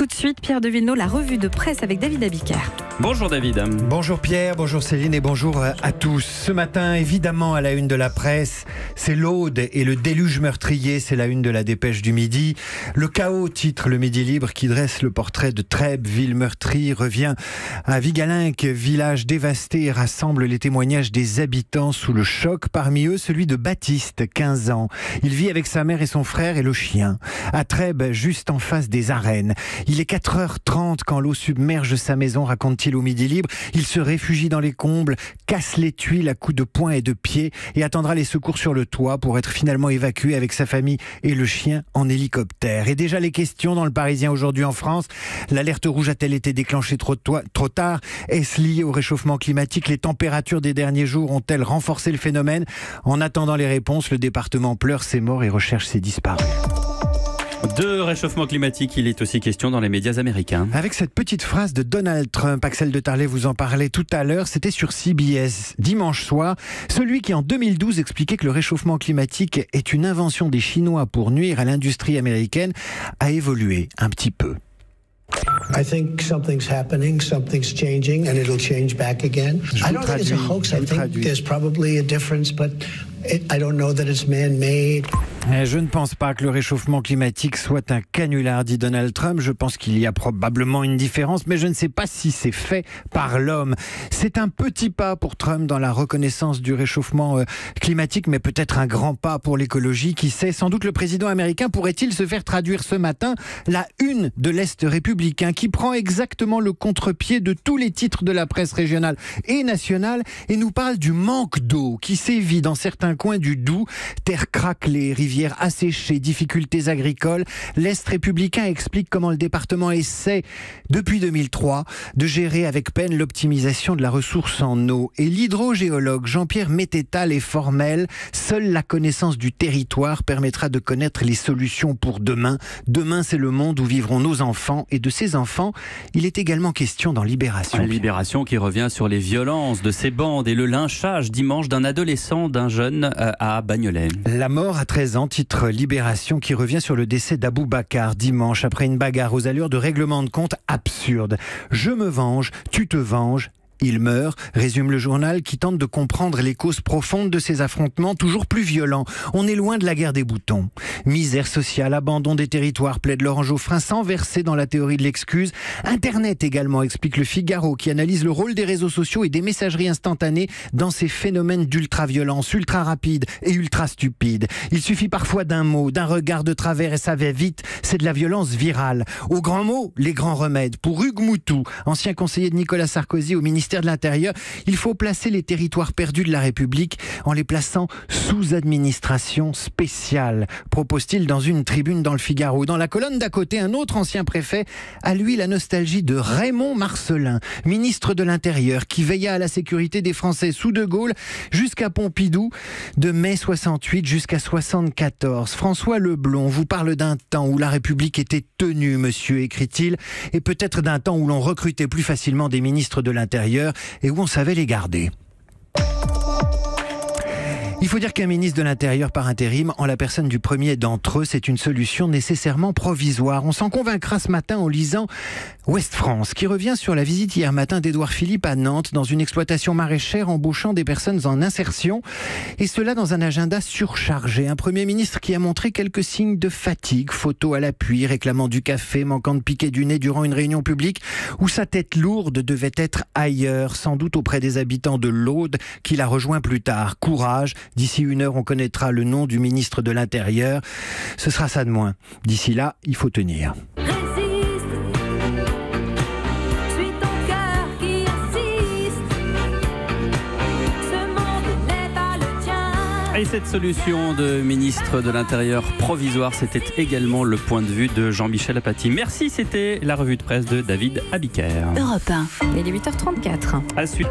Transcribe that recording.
Tout de suite, Pierre de Villeneuve, la revue de presse avec David Abiker. Bonjour David. Bonjour Pierre, bonjour Céline et bonjour à tous. Ce matin, évidemment, à la une de la presse, c'est l'Aude et le déluge meurtrier, c'est la une de la Dépêche du Midi. Le chaos, titre le Midi Libre, qui dresse le portrait de Trèbes, ville meurtrie, revient à Vigalinck, village dévasté, et rassemble les témoignages des habitants sous le choc. Parmi eux, celui de Baptiste, 15 ans. Il vit avec sa mère et son frère et le chien. À Trèbes, juste en face des arènes. Il est 4h30 quand l'eau submerge sa maison, raconte-t-il au Midi Libre. Il se réfugie dans les combles, casse les tuiles à coups de poing et de pied et attendra les secours sur le toit pour être finalement évacué avec sa famille et le chien en hélicoptère. Et déjà les questions dans le Parisien aujourd'hui en France. L'alerte rouge a-t-elle été déclenchée trop tard? Est-ce lié au réchauffement climatique? Les températures des derniers jours ont-elles renforcé le phénomène? En attendant les réponses, le département pleure ses morts et recherche ses disparus. De réchauffement climatique, il est aussi question dans les médias américains. Avec cette petite phrase de Donald Trump, Axel de Tarlet vous en parlait tout à l'heure, c'était sur CBS dimanche soir, celui qui en 2012 expliquait que le réchauffement climatique est une invention des Chinois pour nuire à l'industrie américaine, a évolué un petit peu. I think something's happening, something's changing, and it'll change back again. I don't think it's a hoax. I think there's probably a difference, but I don't know that it's man-made. Je ne pense pas que le réchauffement climatique soit un canular, dit Donald Trump. Je pense qu'il y a probablement une différence, mais je ne sais pas si c'est fait par l'homme. C'est un petit pas pour Trump dans la reconnaissance du réchauffement climatique, mais peut-être un grand pas pour l'écologie. Qui sait, sans doute le président américain pourrait-il se faire traduire ce matin la une de l'Est républicain qui prend exactement le contre-pied de tous les titres de la presse régionale et nationale et nous parle du manque d'eau qui sévit dans certains coins du Doubs, terre craquelée, rivières asséchées, difficultés agricoles. L'Est républicain explique comment le département essaie, depuis 2003, de gérer avec peine l'optimisation de la ressource en eau. Et l'hydrogéologue Jean-Pierre Mettetal est formel. Seule la connaissance du territoire permettra de connaître les solutions pour demain. Demain, c'est le monde où vivront nos enfants. Et de ces enfants, il est également question dans Libération. Libération qui revient sur les violences de ces bandes et le lynchage dimanche d'un adolescent, d'un jeune à Bagnolet. La mort à 13 ans, titre Libération, qui revient sur le décès d'Aboubacar dimanche après une bagarre aux allures de règlement de compte absurde. Je me venge, tu te venges. Il meurt, résume le journal qui tente de comprendre les causes profondes de ces affrontements toujours plus violents. On est loin de la guerre des boutons. Misère sociale, abandon des territoires, plaide Laurent Geoffrin sans verser dans la théorie de l'excuse. Internet également, explique le Figaro qui analyse le rôle des réseaux sociaux et des messageries instantanées dans ces phénomènes d'ultra-violence, ultra-rapide et ultra-stupide. Il suffit parfois d'un mot, d'un regard de travers et ça va vite. C'est de la violence virale. Aux grands mots, les grands remèdes. Pour Hugues Moutou, ancien conseiller de Nicolas Sarkozy au ministère de l'Intérieur, il faut placer les territoires perdus de la République en les plaçant sous administration spéciale, propose-t-il dans une tribune dans le Figaro. Dans la colonne d'à côté, un autre ancien préfet a lui la nostalgie de Raymond Marcellin, ministre de l'Intérieur, qui veilla à la sécurité des Français sous De Gaulle jusqu'à Pompidou, de mai 68 jusqu'à 74. François Leblond vous parle d'un temps où la République était tenue, monsieur, écrit-il, et peut-être d'un temps où l'on recrutait plus facilement des ministres de l'Intérieur et où on savait les garder. Il faut dire qu'un ministre de l'Intérieur par intérim, en la personne du premier d'entre eux, c'est une solution nécessairement provisoire. On s'en convaincra ce matin en lisant Ouest France, qui revient sur la visite hier matin d'Édouard Philippe à Nantes, dans une exploitation maraîchère embauchant des personnes en insertion, et cela dans un agenda surchargé. Un Premier ministre qui a montré quelques signes de fatigue, photos à l'appui, réclamant du café, manquant de piquer du nez durant une réunion publique, où sa tête lourde devait être ailleurs, sans doute auprès des habitants de l'Aude, qu'il a rejoint plus tard. Courage. D'ici 1 heure, on connaîtra le nom du ministre de l'Intérieur. Ce sera ça de moins. D'ici là, il faut tenir. Et cette solution de ministre de l'Intérieur provisoire, c'était également le point de vue de Jean-Michel Apathy. Merci, c'était la revue de presse de David Abiker. Europe 1, il est 8h34. À la suite.